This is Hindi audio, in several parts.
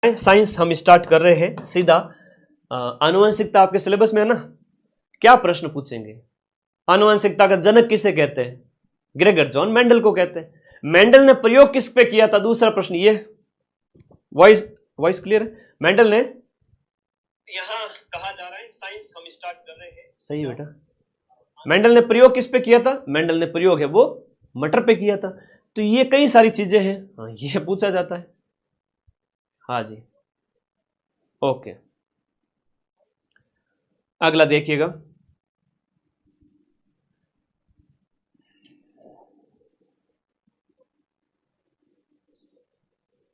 साइंस हम स्टार्ट कर रहे हैं सीधा। आनुवंशिकता आपके सिलेबस में है ना। क्या प्रश्न पूछेंगे? आनुवंशिकता का जनक किसे कहते हैं? ग्रेगर जॉन मेंडल को कहते हैं। मेंडल ने प्रयोग किस पे किया था? दूसरा प्रश्न ये। वॉइस वॉइस क्लियर है? मेंडल ने, यहां कहा जा रहा है साइंस हम स्टार्ट कर रहे हैं। सही बेटा। मेंडल ने प्रयोग किस पे किया था? मेंडल ने प्रयोग है वो मटर पे किया था। तो ये कई सारी चीजें हैं, हाँ ये पूछा जाता है। हाँ जी, ओके। अगला देखिएगा,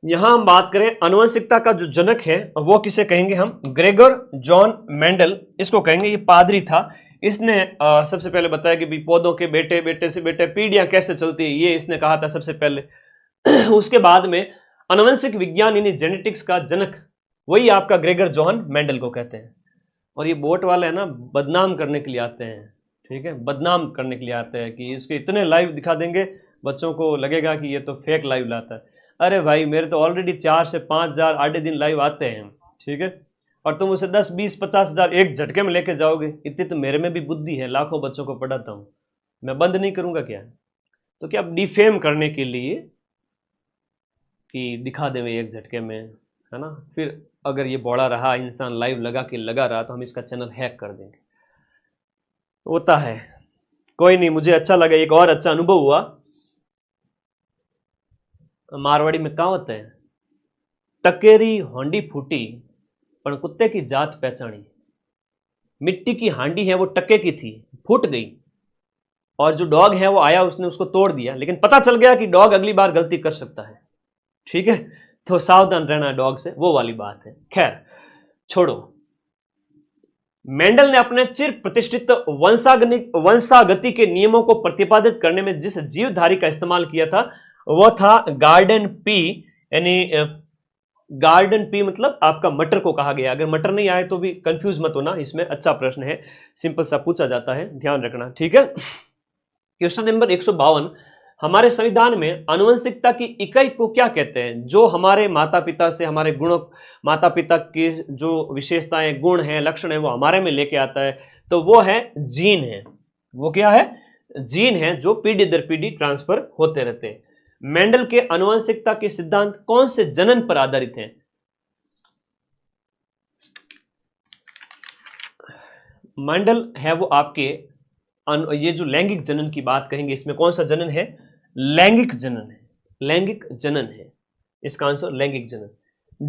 यहां हम बात करें आनुवंशिकता का जो जनक है वो किसे कहेंगे हम? ग्रेगर जॉन मेंडल इसको कहेंगे। ये पादरी था। इसने सबसे पहले बताया कि भी पौधों के बेटे बेटे से बेटे पीढ़ियां कैसे चलती है, ये इसने कहा था सबसे पहले। उसके बाद में आनुवंशिक विज्ञान यानी जेनेटिक्स का जनक वही आपका ग्रेगर जॉन मेंडल को कहते हैं। और ये बोट वाले है ना, बदनाम करने के लिए आते हैं, ठीक है, बदनाम करने के लिए आते हैं कि इसके इतने लाइव दिखा देंगे, बच्चों को लगेगा कि ये तो फेक लाइव लाता है। अरे भाई, मेरे तो ऑलरेडी 4 से 5 हजार आधे दिन लाइव आते हैं, ठीक है, और तुम उसे 10 20 50 हजार एक झटके में लेके जाओगे। इतनी तो मेरे में भी बुद्धि है, लाखों बच्चों को पढ़ाता हूँ, मैं बंद नहीं करूंगा क्या? तो क्या डिफेम करने के लिए कि दिखा देवे एक झटके में, है ना, फिर अगर ये बौड़ा रहा इंसान लाइव लगा के लगा रहा तो हम इसका चैनल हैक कर देंगे। होता है, कोई नहीं, मुझे अच्छा लगा। एक और अच्छा अनुभव हुआ, मारवाड़ी में कहावत है, टकेरी हांडी फूटी पर कुत्ते की जात पहचानी। मिट्टी की हांडी है वो टके की थी, फूट गई, और जो डॉग है वो आया, उसने उसको तोड़ दिया, लेकिन पता चल गया कि डॉग अगली बार गलती कर सकता है, ठीक है, तो सावधान रहना डॉग से, वो वाली बात है। खैर छोड़ो। मेंडल ने अपने चिर प्रतिष्ठित वंशागति के नियमों को प्रतिपादित करने में जिस जीवधारी का इस्तेमाल किया था वो था गार्डन पी, यानी गार्डन पी मतलब आपका मटर को कहा गया। अगर मटर नहीं आए तो भी कंफ्यूज मत होना, इसमें अच्छा प्रश्न है, सिंपल सा पूछा जाता है, ध्यान रखना, ठीक है। क्वेश्चन नंबर 152, हमारे संविधान में आनुवंशिकता की इकाई को क्या कहते हैं? जो हमारे माता पिता से हमारे गुणों, माता पिता की जो विशेषताएं, गुण हैं, लक्षण है, वो हमारे में लेके आता है, तो वो है जीन है। वो क्या है? जीन है, जो पीढ़ी दर पीढ़ी ट्रांसफर होते रहते हैं। मेंडल के आनुवंशिकता के सिद्धांत कौन से जनन पर आधारित हैं? मेंडल है वो आपके ये जो लैंगिक जनन की बात कहेंगे, इसमें कौन सा जनन है? लैंगिक जनन है, लैंगिक जनन है, इसका आंसर लैंगिक जनन।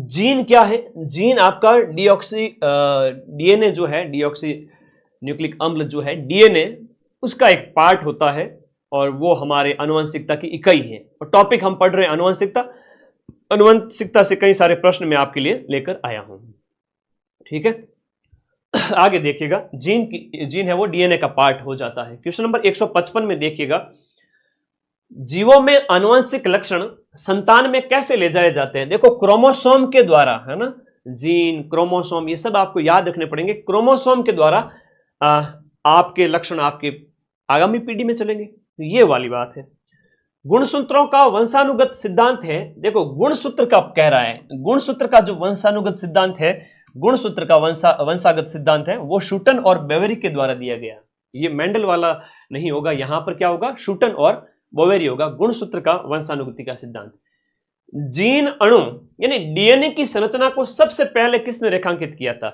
जीन क्या है? जीन आपका डीएनए जो है, डीऑक्सी न्यूक्लिक अम्ल जो है, डीएनए उसका एक पार्ट होता है, और वो हमारे आनुवंशिकता की इकाई है। और टॉपिक हम पढ़ रहे हैं आनुवंशिकता। आनुवंशिकता से कई सारे प्रश्न मैं आपके लिए लेकर आया हूं, ठीक है। आगे देखिएगा, जीन है वो डीएनए का पार्ट हो जाता है। क्वेश्चन नंबर 155 में देखिएगा, जीवों में आनुवंशिक लक्षण संतान में कैसे ले जाए जाते हैं? देखो, क्रोमोसोम के द्वारा, है ना, जीन, क्रोमोसोम, ये सब आपको याद रखने पड़ेंगे। क्रोमोसोम के द्वारा आपके लक्षण आपके आगामी पीढ़ी में चलेंगे, ये वाली बात है। गुणसूत्रों का वंशानुगत सिद्धांत है। देखो, गुणसूत्र का कह रहा है, गुणसूत्र का जो वंशानुगत सिद्धांत है, गुणसूत्र का वंशागत सिद्धांत है, वो शूटन और बेवेरी के द्वारा दिया गया। ये मेंडल वाला नहीं होगा, यहां पर क्या होगा? शूटन और बोवेरी होगा, गुणसूत्र का वंशानुगति का सिद्धांत। जीन अणु यानी डीएनए की संरचना को सबसे पहले किसने रेखांकित किया था?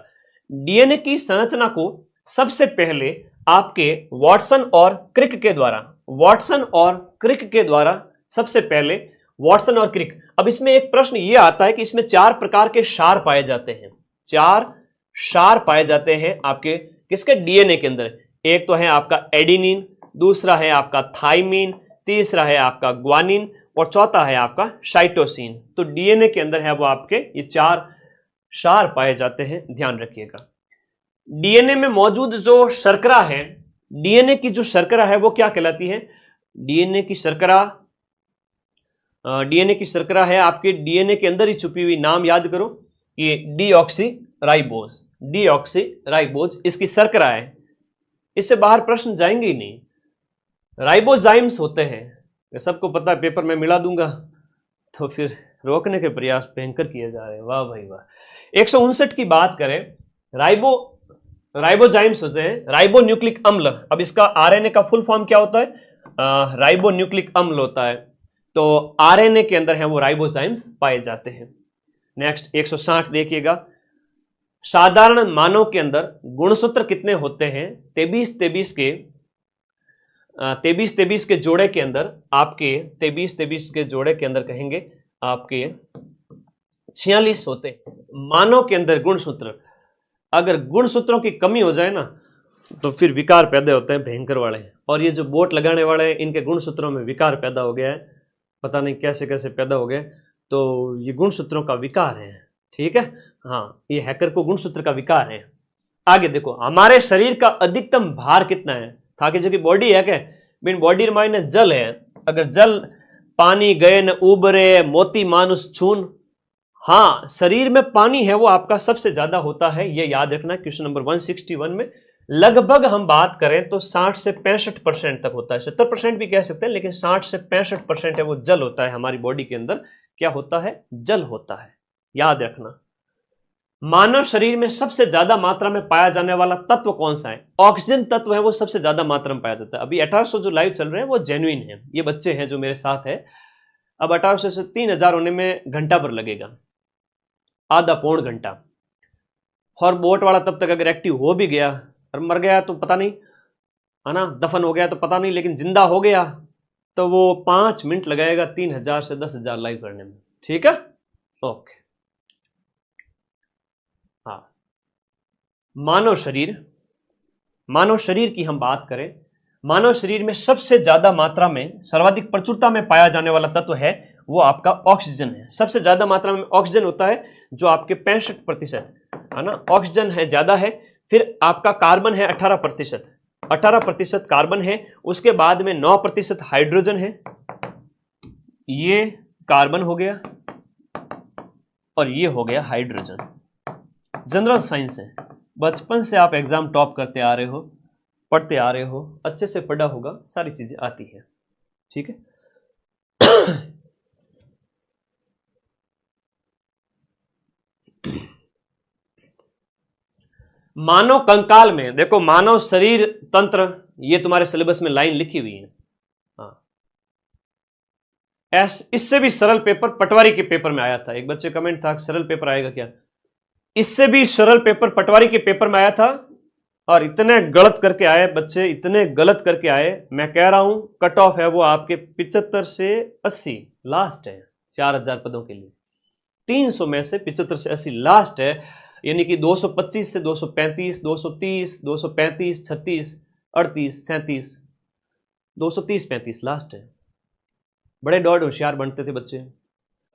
डीएनए की संरचना को सबसे पहले आपके वाटसन और क्रिक के द्वारा, वाटसन और क्रिक के द्वारा सबसे पहले, वाटसन और क्रिक। अब इसमें एक प्रश्न यह आता है कि इसमें 4 प्रकार के क्षार पाए जाते हैं, 4 क्षार पाए जाते हैं आपके किसके? डीएनए के अंदर। एक तो है आपका एडिनिन, दूसरा है आपका थाइमिन, तीसरा है आपका ग्वानिन, और चौथा है आपका साइटोसिन। तो डीएनए के अंदर है वो आपके ये 4 क्षार पाए जाते हैं, ध्यान रखिएगा। डीएनए में मौजूद जो शर्करा है, डीएनए की जो शर्करा है वो क्या कहलाती है? डीएनए की शर्करा है आपके डीएनए के अंदर ही छुपी हुई, नाम याद करो, ये डीऑक्सीराइबोज, डीऑक्सीराइबोज इसकी शर्करा है, इससे बाहर प्रश्न जाएंगे ही नहीं। राइबोजाइम्स होते हैं, सबको पता है, पेपर में मिला दूंगा तो फिर रोकने के प्रयास भयंकर किए जा रहे हैं, वाह भाई वाह। 159 की बात करें, राइबोजाइम्स होते हैं, राइबो न्यूक्लिक अम्ल। अब इसका आरएनए का फुल फॉर्म क्या होता है? राइबो न्यूक्लिक अम्ल होता है। तो आरएनए के अंदर है वो राइबोजाइम्स पाए जाते हैं। नेक्स्ट 160 देखिएगा, साधारण मानव के अंदर गुणसूत्र कितने होते हैं? 23-23 के जोड़े के अंदर आपके 23-23 के जोड़े के अंदर कहेंगे आपके 46 होते हैं मानव के अंदर गुणसूत्र। अगर गुणसूत्रों की कमी हो जाए ना तो फिर विकार पैदा होते हैं भयंकर वाले। और ये जो बोट लगाने वाले हैं इनके गुणसूत्रों में विकार पैदा हो गया है, पता नहीं कैसे कैसे पैदा हो गए। तो ये गुणसूत्रों का विकार है, ठीक है। हाँ, ये हैकर को गुणसूत्र का विकार है। आगे देखो, हमारे शरीर का अधिकतम भार कितना है? ताकि जो कि बॉडी है क्या, बिन बॉडी माइने जल है। अगर जल पानी गए न उबरे मोती मानुष छून। हाँ, शरीर में पानी है वो आपका सबसे ज्यादा होता है, ये याद रखना। क्वेश्चन नंबर 161 में लगभग हम बात करें तो 60 से 65% तक होता है, 70% भी कह सकते हैं, लेकिन 60 से 65% है वो जल होता है। हमारी बॉडी के अंदर क्या होता है? जल होता है, याद रखना। मानव शरीर में सबसे ज्यादा मात्रा में पाया जाने वाला तत्व कौन सा है? ऑक्सीजन तत्व है वो सबसे ज्यादा मात्रा में पाया जाता है। अभी 1800 जो लाइव चल रहे हैं वो जेन्युइन है, ये बच्चे हैं जो मेरे साथ है। अब 1800 से 3000 होने में घंटा भर लगेगा, आधा पौन घंटा। और बोट वाला तब तक अगर एक्टिव हो भी गया और मर गया तो पता नहीं, है ना, दफन हो गया तो पता नहीं, लेकिन जिंदा हो गया तो वो 5 मिनट लगाएगा 3000 से 10,000 लाइव करने में, ठीक है। ओके, हाँ, मानव शरीर की हम बात करें, मानव शरीर में सबसे ज्यादा मात्रा में सर्वाधिक प्रचुरता में पाया जाने वाला तत्व है वो आपका ऑक्सीजन है। सबसे ज्यादा मात्रा में ऑक्सीजन होता है जो आपके 65%, है ना, ऑक्सीजन है, ज्यादा है। फिर आपका कार्बन है 18% कार्बन है। उसके बाद में 9% हाइड्रोजन है, ये कार्बन हो गया और ये हो गया हाइड्रोजन। जनरल साइंस है, बचपन से आप एग्जाम टॉप करते आ रहे हो, पढ़ते आ रहे हो, अच्छे से पढ़ा होगा, सारी चीजें आती है, ठीक है। मानव कंकाल में देखो, मानव शरीर तंत्र, ये तुम्हारे सिलेबस में लाइन लिखी हुई है। हाँ, इससे भी सरल पेपर पटवारी के पेपर में आया था। एक बच्चे कमेंट था सरल पेपर आएगा क्या? इससे भी सरल पेपर पटवारी के पेपर में आया था। और इतने गलत करके आए बच्चे, इतने गलत करके आए, मैं कह रहा हूं कट ऑफ है वो आपके 75 से 80 लास्ट है 4000 पदों के लिए। 300 में से 75 से 80 लास्ट है, यानी कि 225 से 235, 230, 235, 36, 38, 37, 230, 35 लास्ट है। बड़े डॉट होशियार बनते थे बच्चे।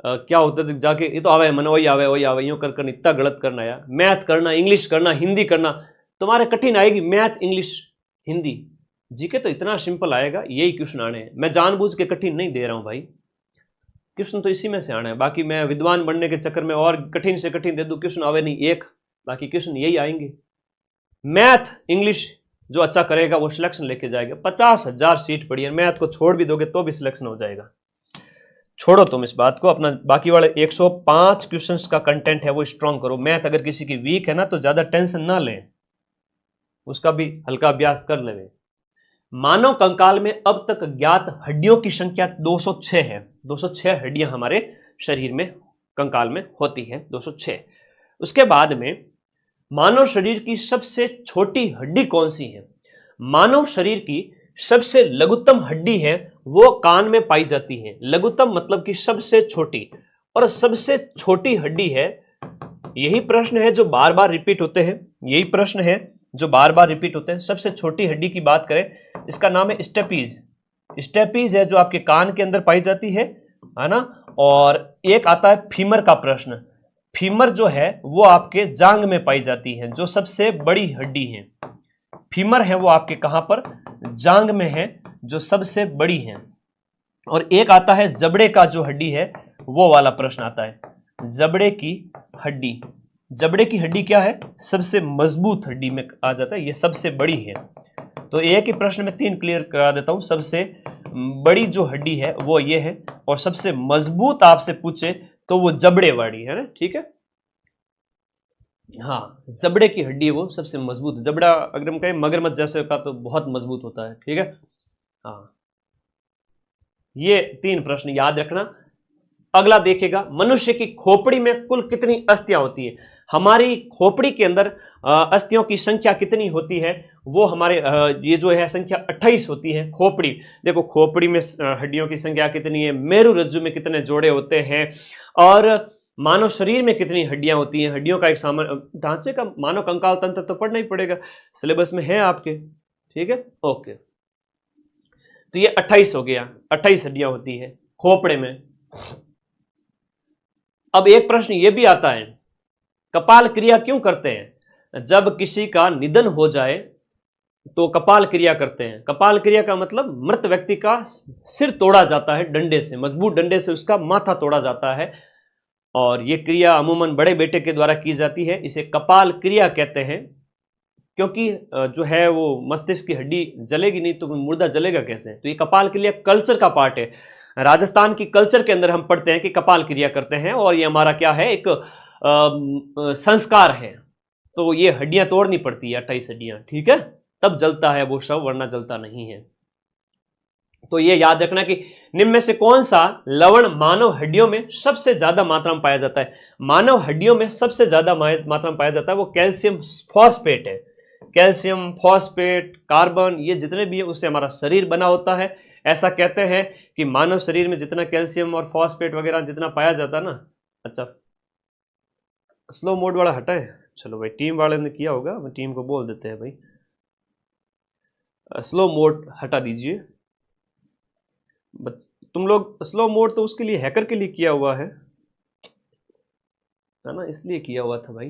क्या होता था जाके, ये तो आवे मन, वही आवे यूं कर इतना गलत करना यार। मैथ करना, इंग्लिश करना, हिंदी करना, तुम्हारे कठिन आएगी मैथ, इंग्लिश, हिंदी। जीके तो इतना सिंपल आएगा, यही क्वेश्चन आने हैं। मैं जानबूझ के कठिन नहीं दे रहा हूं भाई, क्वेश्चन तो इसी में से आना है। बाकी मैं विद्वान बनने के चक्कर में और कठिन से कठिन दे दूं, क्वेश्चन आवे नहीं एक, बाकी क्वेश्चन यही आएंगे। मैथ इंग्लिश जो अच्छा करेगा वो सिलेक्शन लेके जाएगा। 50,000 सीट पड़ी है, मैथ को छोड़ भी दोगे तो भी सिलेक्शन हो जाएगा। छोड़ो तुम इस बात को, अपना बाकी वाले 105 क्वेश्चंस का कंटेंट है वो स्ट्रॉन्ग करो। मैथ अगर किसी की वीक है ना तो ज्यादा टेंशन ना लें, उसका भी हल्का अभ्यास कर लें। मानव कंकाल में अब तक ज्ञात हड्डियों की संख्या 206 है। 206 हड्डियां हमारे शरीर में कंकाल में होती है, 206। उसके बाद में मानव शरीर की सबसे छोटी हड्डी कौन सी है? मानव शरीर की सबसे लघुत्तम हड्डी है वो कान में पाई जाती है। लघुत्तम मतलब कि सबसे छोटी, और सबसे छोटी हड्डी है, यही प्रश्न है जो बार बार रिपीट होते हैं, यही प्रश्न है जो बार बार रिपीट होते हैं। सबसे छोटी हड्डी की बात करें, इसका नाम है स्टेपीज। स्टेपीज है जो आपके कान के अंदर पाई जाती है ना। और एक आता है फीमर का प्रश्न। फीमर जो है वो आपके जांग में पाई जाती है, जो सबसे बड़ी हड्डी है। फीमर है वो आपके कहां पर? जांग में है, जो सबसे बड़ी है। और एक आता है जबड़े का जो हड्डी है, वो वाला प्रश्न आता है, जबड़े की हड्डी। जबड़े की हड्डी क्या है? सबसे मजबूत हड्डी में आ जाता है, ये सबसे बड़ी है। तो एक ही प्रश्न में 3 क्लियर करा देता हूं। सबसे बड़ी जो हड्डी है वो ये है, और सबसे मजबूत आपसे पूछे तो वो जबड़े वाली है ना, ठीक है। हाँ, जबड़े की हड्डी वो सबसे मजबूत, जबड़ा अगर हम कहें मगरमच्छ जैसे का तो बहुत मजबूत होता है, ठीक है। हाँ, ये 3 प्रश्न याद रखना। अगला देखिएगा, मनुष्य की खोपड़ी में कुल कितनी अस्थियां होती है। हमारी खोपड़ी के अंदर अस्थियों की संख्या कितनी होती है, वो हमारे ये जो है संख्या 28 होती है। खोपड़ी, देखो खोपड़ी में हड्डियों की संख्या कितनी है, मेरु रज्जु में कितने जोड़े होते हैं, और मानव शरीर में कितनी हड्डियां होती हैं, हड्डियों का एक सामान्य ढांचे का मानव कंकाल तंत्र तो पढ़ना ही पड़ेगा, सिलेबस में है आपके, ठीक है। ओके, तो ये 28 हो गया, 28 हड्डियां होती है खोपड़े में। अब एक प्रश्न ये भी आता है, कपाल क्रिया क्यों करते हैं। जब किसी का निधन हो जाए तो कपाल क्रिया करते हैं। कपाल क्रिया का मतलब मृत व्यक्ति का सिर तोड़ा जाता है डंडे से, मजबूत डंडे से उसका माथा तोड़ा जाता है, और यह क्रिया अमूमन बड़े बेटे के द्वारा की जाती है। इसे कपाल क्रिया कहते हैं, क्योंकि जो है वो मस्तिष्क की हड्डी जलेगी नहीं तो मुर्दा जलेगा कैसे। तो ये कपाल क्रिया कल्चर का पार्ट है। राजस्थान की कल्चर के अंदर हम पढ़ते हैं कि कपाल क्रिया करते हैं, और ये हमारा क्या है, एक संस्कार है। तो ये हड्डियां तोड़नी पड़ती है, 28 हड्डियां, ठीक है, तब जलता है वो शव, वरना जलता नहीं है। तो ये याद रखना कि निम्न में से कौन सा लवण मानव हड्डियों में सबसे ज्यादा मात्रा में पाया जाता है। मानव हड्डियों में सबसे ज्यादा मात्रा में पाया जाता है वो कैल्शियम फॉस्फेट है। कैल्शियम, फॉस्फेट, कार्बन, ये जितने भी है उससे हमारा शरीर बना होता है। ऐसा कहते हैं कि मानव शरीर में जितना कैल्शियम और फॉस्फेट वगैरह जितना पाया जाता है ना। अच्छा, स्लो मोड वाला हटाए, चलो भाई, टीम वाले ने किया होगा, टीम को बोल देते हैं भाई स्लो मोड हटा दीजिए। तुम लोग स्लो मोड तो उसके लिए, हैकर के लिए किया हुआ है ना, इसलिए किया हुआ था भाई।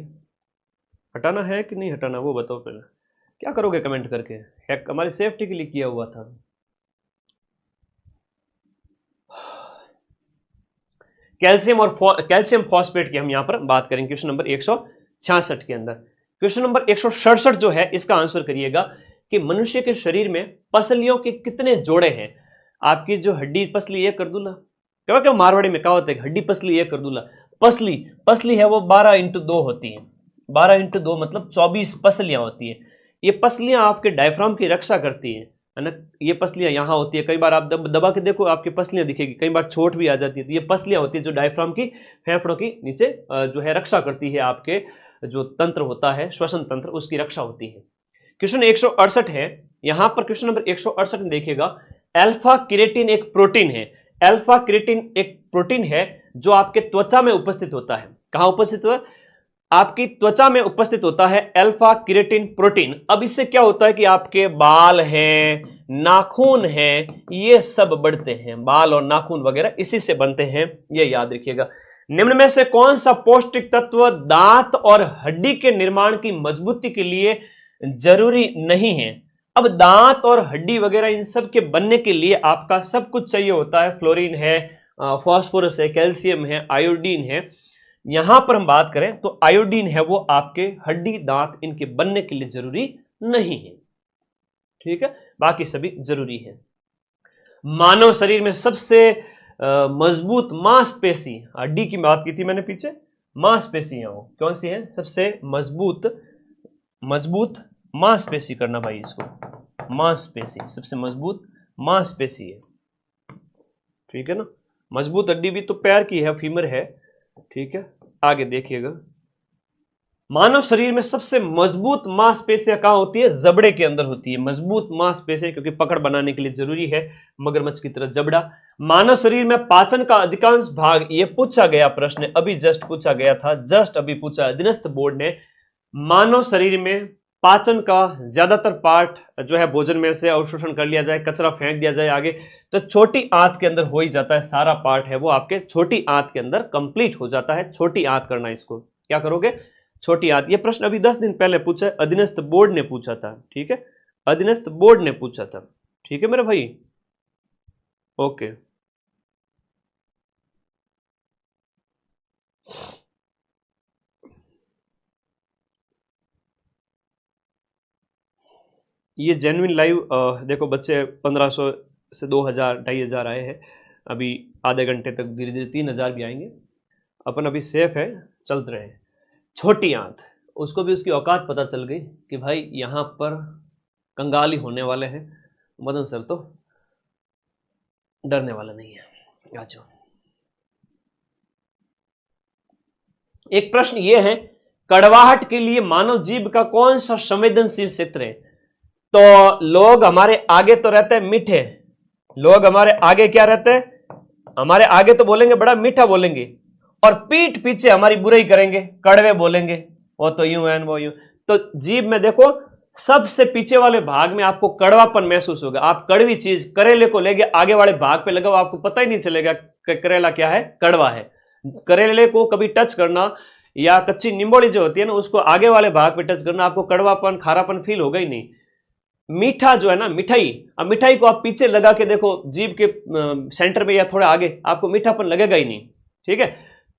हटाना है कि नहीं हटाना वो बताओ पहले, क्या करोगे कमेंट करके। हैक हमारी सेफ्टी के लिए किया हुआ था। कैल्शियम और कैल्शियम फॉस्फेट की हम यहां पर बात करेंगे क्वेश्चन नंबर 166 के अंदर। क्वेश्चन नंबर 167 जो है इसका आंसर करिएगा कि मनुष्य के शरीर में पसलियों के कितने जोड़े हैं। आपकी जो हड्डी पसली ये कर दूला, क्या क्या मारवाड़ी में कहावत है, हड्डी पसली ये कर दूला। पसली पसली है वो 12x2 होती है। 12x2 मतलब 24 पसलियां होती है। ये पसलियां आपके डायफ्राम की रक्षा करती है ना। ये पसलियां यहाँ होती है, कई बार आप दबा के देखो आपकी पसलियां दिखेगी, कई बार चोट भी आ जाती है। तो ये पसलियां होती है जो डायफ्राम की, फेफड़ों की नीचे जो है रक्षा करती है, आपके जो तंत्र होता है श्वसन तंत्र, उसकी रक्षा होती है। क्वेश्चन 168 है, यहां पर क्वेश्चन नंबर 168 में देखिएगा, अल्फा क्रिएटिन एक प्रोटीन है। अल्फा क्रिएटिन एक प्रोटीन है जो आपके त्वचा में उपस्थित होता है। कहां उपस्थित हुआ, आपकी त्वचा में उपस्थित होता है अल्फा क्रिएटिन प्रोटीन। अब इससे क्या होता है कि आपके बाल हैं, नाखून हैं, ये सब बढ़ते हैं, बाल और नाखून वगैरह इसी से बनते हैं, ये याद रखिएगा। निम्न में से कौन सा पौष्टिक तत्व दांत और हड्डी के निर्माण की मजबूती के लिए जरूरी नहीं है। अब दांत और हड्डी वगैरह इन सब के बनने के लिए आपका सब कुछ चाहिए होता है। फ्लोरीन है, फास्फोरस है, कैल्शियम है, आयोडीन है। यहां पर हम बात करें तो आयोडीन है वो आपके हड्डी, दांत, इनके बनने के लिए जरूरी नहीं है, ठीक है, बाकी सभी जरूरी है। मानव शरीर में सबसे मजबूत मांसपेशी, हड्डी की बात की थी मैंने पीछे, मांसपेशियां कौन सी है, सबसे मजबूत मांसपेशी करना भाई इसको, मांसपेशी सबसे मजबूत मांसपेशी है, ठीक है ना। मजबूत हड्डी भी तो पैर की है, फीमर है, ठीक है। आगे देखिएगा, मानव शरीर में सबसे मजबूत मांसपेशियां कहां होती है, जबड़े के अंदर होती है मजबूत मांसपेशियां, क्योंकि पकड़ बनाने के लिए जरूरी है, मगरमच्छ की तरह जबड़ा। मानव शरीर में पाचन का अधिकांश भाग, ये पूछा गया प्रश्न, अभी जस्ट पूछा गया था, जस्ट अभी पूछा अधीनस्थ बोर्ड ने। मानव शरीर में पाचन का ज्यादातर पार्ट जो है भोजन में से अवशोषण कर लिया जाए, कचरा फेंक दिया जाए आगे, तो छोटी आंत के अंदर हो ही जाता है। सारा पार्ट है वो आपके छोटी आंत के अंदर कंप्लीट हो जाता है। छोटी आंत करना, इसको क्या करोगे, छोटी आंत। ये प्रश्न अभी 10 दिन पहले पूछा है, अधीनस्थ बोर्ड ने पूछा था, ठीक है, अधीनस्थ बोर्ड ने पूछा था, ठीक है मेरे भाई, ओके। ये जेन्युइन लाइव देखो बच्चे 1500 से 2000 2500 आए हैं, अभी आधे घंटे तक धीरे धीरे 3000 भी आएंगे। अपन अभी सेफ है, चल रहे हैं। छोटी आंत, उसको भी उसकी औकात पता चल गई कि भाई यहां पर कंगाली होने वाले हैं। मदन सर तो डरने वाला नहीं है। आ जाओ। एक प्रश्न ये है, कड़वाहट के लिए मानव जीभ का कौन सा संवेदनशील क्षेत्र है? तो लोग हमारे आगे तो रहते हैं मीठे, लोग हमारे आगे क्या रहते हैं, हमारे आगे तो बोलेंगे बड़ा मीठा बोलेंगे, और पीठ पीछे हमारी बुराई करेंगे, कड़वे बोलेंगे, वो तो यूं है वो यूं। तो जीभ में देखो सबसे पीछे वाले भाग में आपको कड़वापन महसूस होगा। आप कड़वी चीज करेले को लेके आगे वाले भाग पे लगाओ, आपको पता ही नहीं चलेगा करेला क्या है, कड़वा है। करेले को कभी टच करना या कच्ची निम्बोड़ी जो होती है ना, उसको आगे वाले भाग पे टच करना, आपको कड़वापन खारापन फील होगा ही नहीं। मीठा जो है ना, मिठाई, अब मिठाई को आप पीछे लगा के देखो जीभ के सेंटर में या थोड़ा आगे, आपको मीठापन लगेगा ही नहीं। ठीक है,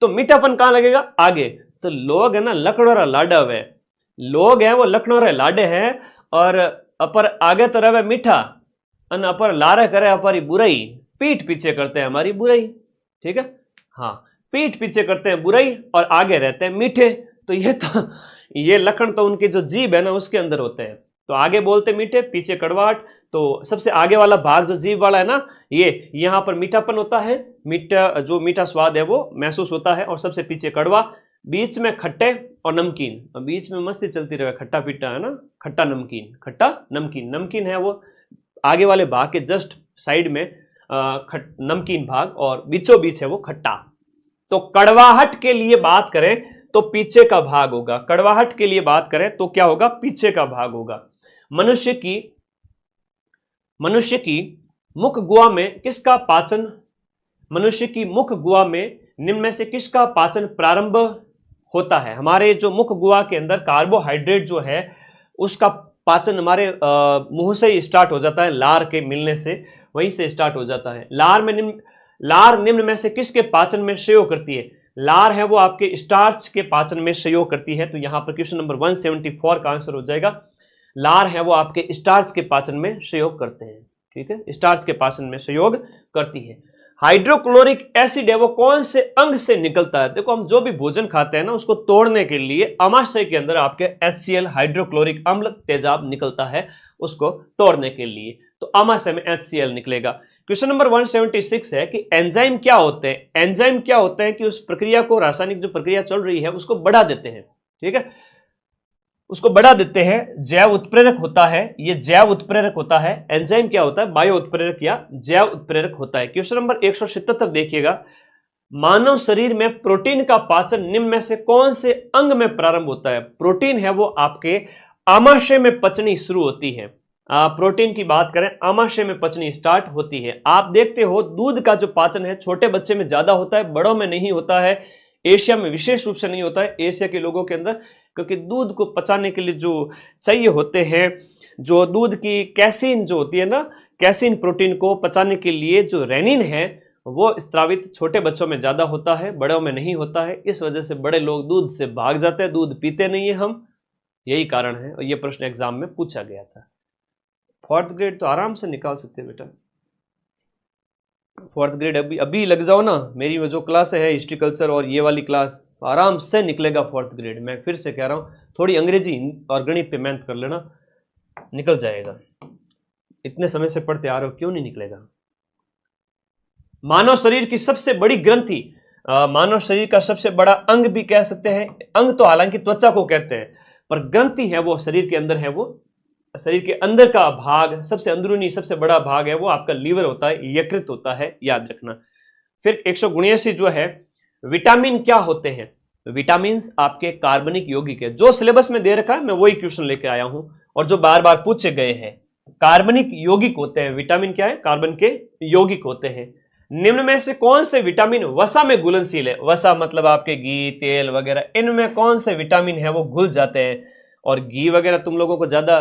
तो मीठापन कहां लगेगा, आगे। तो लोग है ना लकड़ोरा लाडा है, लोग हैं वो लखनौरे लाडे हैं, और अपर आगे तो रहे मीठा, अन अपर लारे करे हमारी बुराई, पीठ पीछे करते हैं हमारी बुराई। ठीक है, हाँ, पीठ पीछे करते हैं बुराई और आगे रहते हैं मीठे। तो ये लक्षण तो उनकी जो जीभ है ना उसके अंदर होते हैं। तो आगे बोलते मीठे, पीछे कड़वाहट। तो सबसे आगे वाला भाग जो जीभ वाला है ना, ये यहाँ पर मीठापन होता है, मीठा स्वाद है वो महसूस होता है, और सबसे पीछे कड़वा, बीच में खट्टे और नमकीन। बीच में मस्ती चलती रहे, खट्टा पीटा है ना, खट्टा नमकीन, खट्टा नमकीन। नमकीन है वो आगे वाले भाग के जस्ट साइड में नमकीन भाग, और बीचों बीच है वो खट्टा। तो कड़वाहट के लिए बात करें तो पीछे का भाग होगा, कड़वाहट के लिए बात करें तो क्या होगा, पीछे का भाग होगा। मनुष्य की मुख गुहा में किसका पाचन, मनुष्य की मुख गुहा में निम्न में से किसका पाचन प्रारंभ होता है? हमारे जो मुख गुहा के अंदर कार्बोहाइड्रेट जो है उसका पाचन हमारे मुंह से ही स्टार्ट हो जाता है, लार के मिलने से वहीं से स्टार्ट हो जाता है। लार निम्न में से किसके पाचन में सहयोग करती है? लार है वो आपके स्टार्च के पाचन में सहयोग करती है। तो यहां पर क्वेश्चन नंबर 174 का आंसर हो जाएगा, लार है वो आपके स्टार्च के पाचन में सहयोग करते हैं। ठीक है, स्टार्च के पाचन में सहयोग करती है। हाइड्रोक्लोरिक एसिड है वो कौन से अंग से निकलता है? देखो हम जो भी भोजन खाते हैं ना उसको तोड़ने के लिए अमाशय के अंदर आपके HCl हाइड्रोक्लोरिक अम्ल तेजाब निकलता है उसको तोड़ने के लिए, तो अमाशय में HCl निकलेगा। क्वेश्चन नंबर 176 है कि एंजाइम क्या होते हैं? एंजाइम क्या होते हैं कि उस प्रक्रिया को, रासायनिक जो प्रक्रिया चल रही है उसको बढ़ा देते हैं। ठीक है, उसको बढ़ा देते हैं। जैव उत्प्रेरक होता है, ये जैव उत्प्रेरक होता है। एंजाइम क्या होता है? बायो उत्प्रेरक या जैव उत्प्रेरक होता है। क्वेश्चन नंबर 177 देखिएगा, मानव शरीर में प्रोटीन का पाचन निम्न में से कौन से अंग में प्रारंभ होता है? प्रोटीन है वो आपके आमाशय में पचनी शुरू होती है। प्रोटीन की बात करें, आमाशय में पचनी स्टार्ट होती है। आप देखते हो दूध का जो पाचन है छोटे बच्चे में ज्यादा होता है, बड़ों में नहीं होता है। एशिया में विशेष रूप से नहीं होता है, एशिया के लोगों के अंदर, क्योंकि दूध को पचाने के लिए जो चाहिए होते हैं, जो दूध की कैसीन जो होती है ना, कैसीन प्रोटीन को पचाने के लिए जो रेनिन है वो स्त्रावित छोटे बच्चों में ज्यादा होता है, बड़ों में नहीं होता है। इस वजह से बड़े लोग दूध से भाग जाते हैं, दूध पीते नहीं है हम, यही कारण है। और ये प्रश्न एग्जाम में पूछा गया था। 4th ग्रेड तो आराम से निकाल सकते हैं बेटा, 4th ग्रेड अभी लग जाओ ना, मेरी जो क्लास है हिस्ट्री कल्चर और ये वाली क्लास, आराम से निकलेगा 4th ग्रेड। मैं फिर से कह रहा हूँ, थोड़ी अंग्रेजी और गणित पे मेहनत कर लेना, निकल जाएगा। इतने समय से पढ़ते आ रहे हो, क्यों नहीं निकलेगा? मानव शरीर की सबसे बड़ी ग्रंथि, मानव शरीर का सबसे बड़ा अंग भी कह सकते हैं। अंग तो हालांकि त्वचा को कहते हैं, पर ग्रंथि है वो शरीर के अंदर है, वो शरीर के अंदर का भाग, सबसे अंदरूनी सबसे बड़ा भाग है वो आपका लीवर होता है, यकृत होता है, याद रखना। फिर 179 जो है, विटामिन क्या होते हैं? विटामिन आपके कार्बनिक यौगिक है। जो सिलेबस में दे रखा है मैं वही क्वेश्चन लेके आया हूं, और जो बार बार पूछे गए हैं, कार्बनिक यौगिक होते हैं। विटामिन क्या है? कार्बन के यौगिक होते हैं। निम्न में से कौन से विटामिन वसा में घुलनशील है? वसा मतलब आपके घी, तेल वगैरह, इनमें कौन से विटामिन है वो घुल जाते हैं? और घी वगैरह तुम लोगों को ज्यादा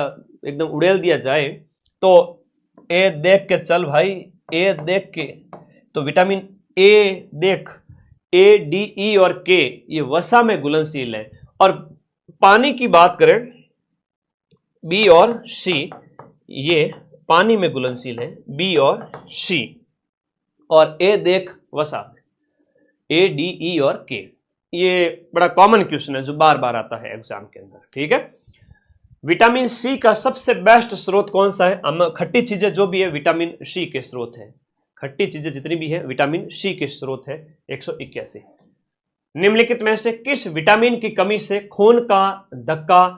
एकदम उड़ेल दिया जाए तो ए देख के चल भाई, ए देख के, तो विटामिन ए देख, ए, डी, ई और के ये वसा में घुलनशील है। और पानी की बात करें, बी और सी ये पानी में घुलनशील है, बी और सी। और ए देख वसा, ए, डी, ई और के। ये बड़ा कॉमन क्वेश्चन है जो बार बार आता है एग्जाम के अंदर, ठीक है। विटामिन सी का सबसे बेस्ट स्रोत कौन सा है? हम खट्टी चीजें जो भी है विटामिन सी के स्रोत है, खट्टी चीजें जितनी भी है विटामिन सी के स्रोत है 181। निम्नलिखित में से किस विटामिन की कमी से खून का धक्का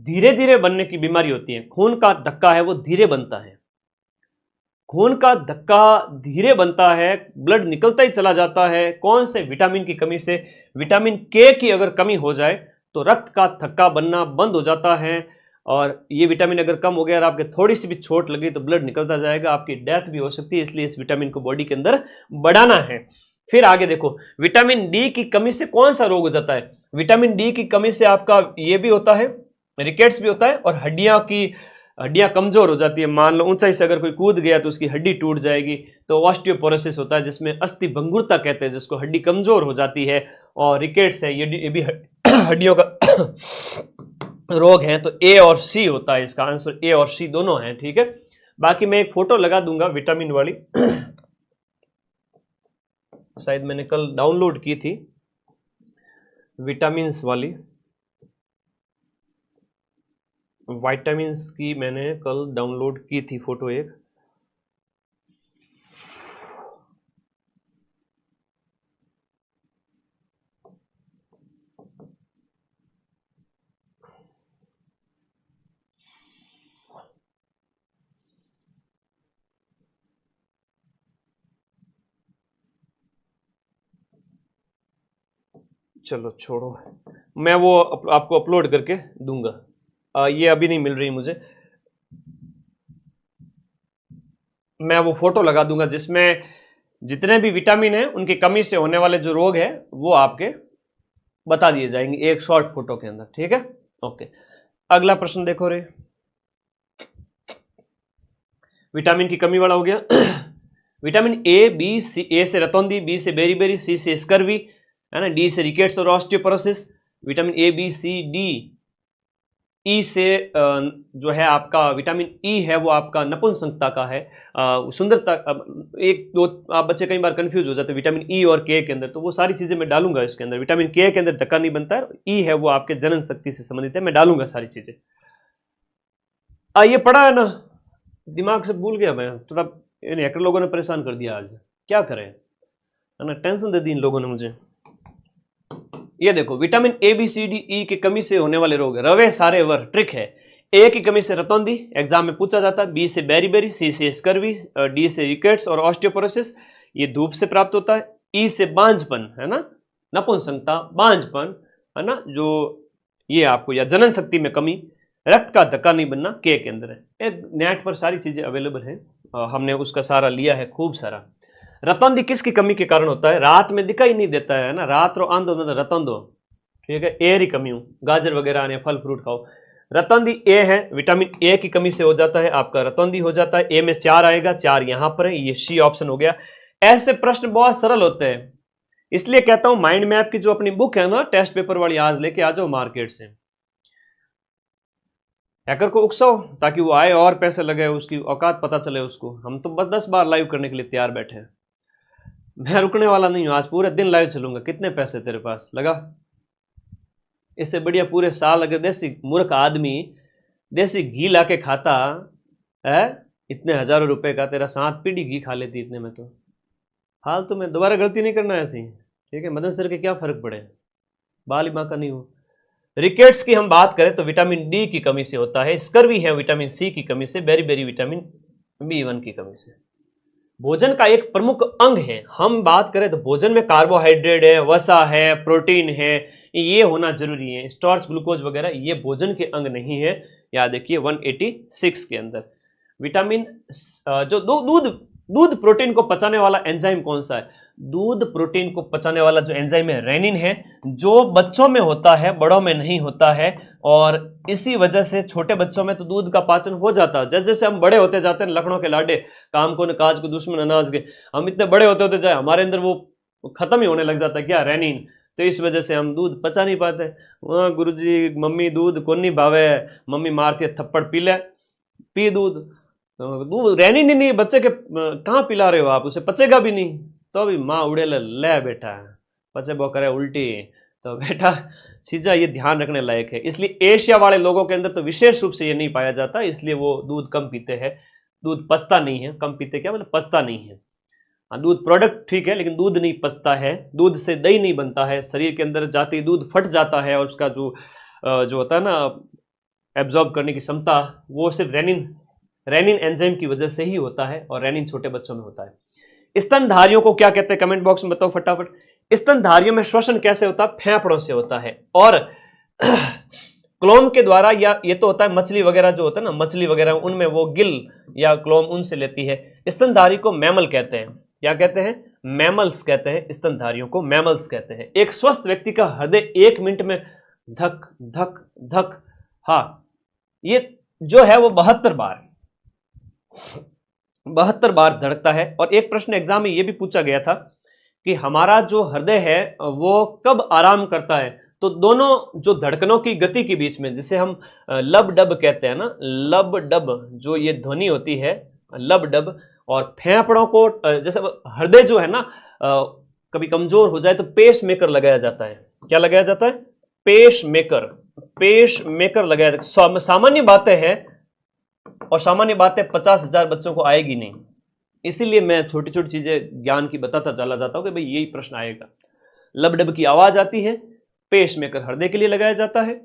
धीरे धीरे बनने की बीमारी होती है? खून का धक्का है वो धीरे बनता है, खून का धक्का धीरे बनता है, ब्लड निकलता ही चला जाता है। कौन से विटामिन की कमी से? विटामिन के की अगर कमी हो जाए तो रक्त का थक्का बनना बंद हो जाता है, और ये विटामिन अगर कम हो गया और आपके थोड़ी सी भी चोट लगी तो ब्लड निकलता जाएगा, आपकी डेथ भी हो सकती है। इसलिए इस विटामिन को बॉडी के अंदर बढ़ाना है। फिर आगे देखो, विटामिन डी की कमी से कौन सा रोग हो जाता है? विटामिन डी की कमी से आपका ये भी होता है, रिकेट्स भी होता है, और हड्डियां कमजोर हो जाती है। मान लो ऊंचाई से अगर कोई कूद गया तो उसकी हड्डी टूट जाएगी, तो ऑस्टियोपोरोसिस होता है जिसमें अस्थि भंगुरता कहते हैं, जिसको हड्डी कमजोर हो जाती है। और रिकेट्स है, ये भी हड्डियों का रोग है। तो ए और सी होता है, इसका आंसर ए और सी दोनों है, ठीक है। बाकी मैं एक फोटो लगा दूंगा विटामिन वाली, शायद मैंने कल डाउनलोड की थी विटामिन्स वाली, विटामिन्स की मैंने कल डाउनलोड की थी फोटो एक। चलो छोड़ो, मैं वो आपको अपलोड करके दूंगा। ये अभी नहीं मिल रही मुझे, मैं वो फोटो लगा दूंगा जिसमें जितने भी विटामिन है उनकी कमी से होने वाले जो रोग है वो आपके बता दिए जाएंगे एक शॉर्ट फोटो के अंदर, ठीक है। ओके, अगला प्रश्न देखो रे, विटामिन की कमी वाला हो गया। विटामिन ए, बी, सी, ए से रतौंधी, बी से बेरीबेरी, सी से स्कर्वी, है ना, डी से रिकेट्स और osteoporosis. Vitamin A, B, C, D. E से जो है आपका विटामिन ई है वो आपका नपुंसकता का है, सुंदरता। एक दो आप बच्चे कई बार कंफ्यूज हो जाते हैं विटामिन ई और के अंदर, तो वो सारी चीजें मैं डालूंगा इसके अंदर। विटामिन के अंदर धक्का नहीं बनता है, ई है वो आपके जनन शक्ति से संबंधित है, मैं डालूंगा सारी चीजें। ये पढ़ा है ना, दिमाग से भूल गया मैं थोड़ा, इन हैकर लोगों ने परेशान कर दिया आज, क्या करें, है ना, टेंशन दे दी इन लोगों ने मुझे। ये देखो, vitamin A, B, C, D, E की कमी से होने वाले रोग, रवे सारे वर, ट्रिक है। ए की कमी से रतौंधी, एग्जाम में पूछा जाता है। बी से बेरीबेरी, सी से स्कर्वी, डी से रिकेट्स और ऑस्टियोपोरोसिस, ये धूप से प्राप्त होता है। ई से बांझपन, है ना, नपुंसकता, बांझपन, है ना, जो ये आपको, या जनन शक्ति में कमी, रक्त का धक्का नहीं बनना के अंदर है। नेट पर सारी चीजें अवेलेबल है, हमने उसका सारा लिया है, खूब सारा। रतौंधी किसकी कमी के कारण होता है? रात में दिखाई नहीं देता है ना, रात रो आंधो मतलब रतौंधो, ठीक है, एयर की कमी हो, गाजर वगैरह आने, फल फ्रूट खाओ। रतौंधी ए है, विटामिन ए की कमी से हो जाता है आपका रतौंधी हो जाता है। ए में 4 आएगा, 4 यहां पर है, ये सी ऑप्शन हो गया। ऐसे प्रश्न बहुत सरल होते हैं, इसलिए कहता हूं माइंड मैप की जो अपनी बुक है ना टेस्ट पेपर वाली, आज लेके आ जाओ मार्केट से। हैकर को उकसाओ ताकि वो आए और पैसे लगे, उसकी औकात पता चले उसको। हम तो बस 10 बार लाइव करने के लिए तैयार बैठे हैं, मैं रुकने वाला नहीं हूं, आज पूरे दिन लाइव चलूंगा। कितने पैसे तेरे पास लगा? इससे बढ़िया पूरे साल अगर देसी मूर्ख आदमी देसी घी ला के खाता है, इतने हजारों रुपए का, तेरा 7 पीढ़ी घी खा लेती इतने में। तो फालतू में दोबारा गलती नहीं करना ऐसी, ठीक है। मदन सर के क्या फर्क पड़े, बाल ही माँ का नहीं हो। रिकेट्स की हम बात करें तो विटामिन डी की कमी से होता है। स्कर्वी है विटामिन सी की कमी से, बेरी विटामिन B1 की कमी से। भोजन का एक प्रमुख अंग है, हम बात करें तो भोजन में कार्बोहाइड्रेट है, वसा है, प्रोटीन है, ये होना जरूरी है। स्टार्च, ग्लूकोज वगैरह ये भोजन के अंग नहीं है, याद देखिए 186 के अंदर। विटामिन जो दूध प्रोटीन को पचाने वाला एंजाइम कौन सा है? दूध प्रोटीन को पचाने वाला जो एंजाइम है रेनिन है, जो बच्चों में होता है, बड़ों में नहीं होता है। और इसी वजह से छोटे बच्चों में तो दूध का पाचन हो जाता है। जैसे जैसे हम बड़े होते जाते हैं, लखनऊ के लाडे, काम को न काज को दुश्मन अनाज के, हम इतने बड़े होते होते जाए हमारे अंदर वो खत्म ही होने लग जाता है, क्या, रेनिन। तो इस वजह से हम दूध पचा नहीं पाते। वहाँ गुरुजी मम्मी दूध को नहीं भावे, मम्मी मारती है थप्पड़, पी ले, पी दूध। तो दूध रेनिन ही नहीं, बच्चे के कहाँ पिला रहे हो आप, उसे पचेगा भी नहीं। तो अभी माँ उड़े ले बेटा, पचे बो करे उल्टी, तो बेटा चीजा ये ध्यान रखने लायक है। इसलिए एशिया वाले लोगों के अंदर तो विशेष रूप से ये नहीं पाया जाता, इसलिए वो दूध कम पीते हैं। दूध पचता नहीं है, कम पीते क्या मतलब पचता नहीं है। हाँ, दूध प्रोडक्ट ठीक है, लेकिन दूध नहीं पचता है, दूध से दही नहीं बनता है, शरीर के अंदर जाते ही दूध फट जाता है और उसका जो होता है ना एब्जॉर्ब करने की क्षमता, वो सिर्फ रेनिन एंजाइम की वजह से ही होता है, और रेनिन छोटे बच्चों में होता है। स्तनधारियों को क्या कहते हैं, कमेंट बॉक्स में बताओ फटाफट। स्तनधारियों में श्वसन कैसे होता है, फेफड़ों से होता है, और क्लोम के द्वारा, या ये तो होता है मछली वगैरह जो होता है ना, मछली वगैरह उनमें वो गिल या क्लोम उनसे लेती है। स्तनधारी को मैमल कहते हैं। क्या कहते हैं, मैमल्स कहते हैं, स्तनधारियों को मैमल्स कहते हैं। एक स्वस्थ व्यक्ति का हृदय 1 मिनट में धक धक धक, हाँ ये जो है वो 72 बार धड़कता है। और एक प्रश्न एग्जाम में ये भी पूछा गया था कि हमारा जो हृदय है वो कब आराम करता है, तो दोनों जो धड़कनों की गति के बीच में, जिसे हम लब डब कहते हैं ना, लब डब जो ये ध्वनि होती है लब डब, और फेफड़ों को जैसे हृदय जो है ना कभी कमजोर हो जाए तो पेस मेकर लगाया जाता है। क्या लगाया जाता है, पेस मेकर लगाया जाता है। सामान्य बातें हैं, और सामान्य बातें 50,000 बच्चों को आएगी नहीं, इसीलिए मैं छोटी छोटी चीजें ज्ञान की बताता चला जाता हूं कि भाई यही प्रश्न आएगा। लब डब की आवाज आती है, पेस मेकर हृदय के लिए लगाया जाता है,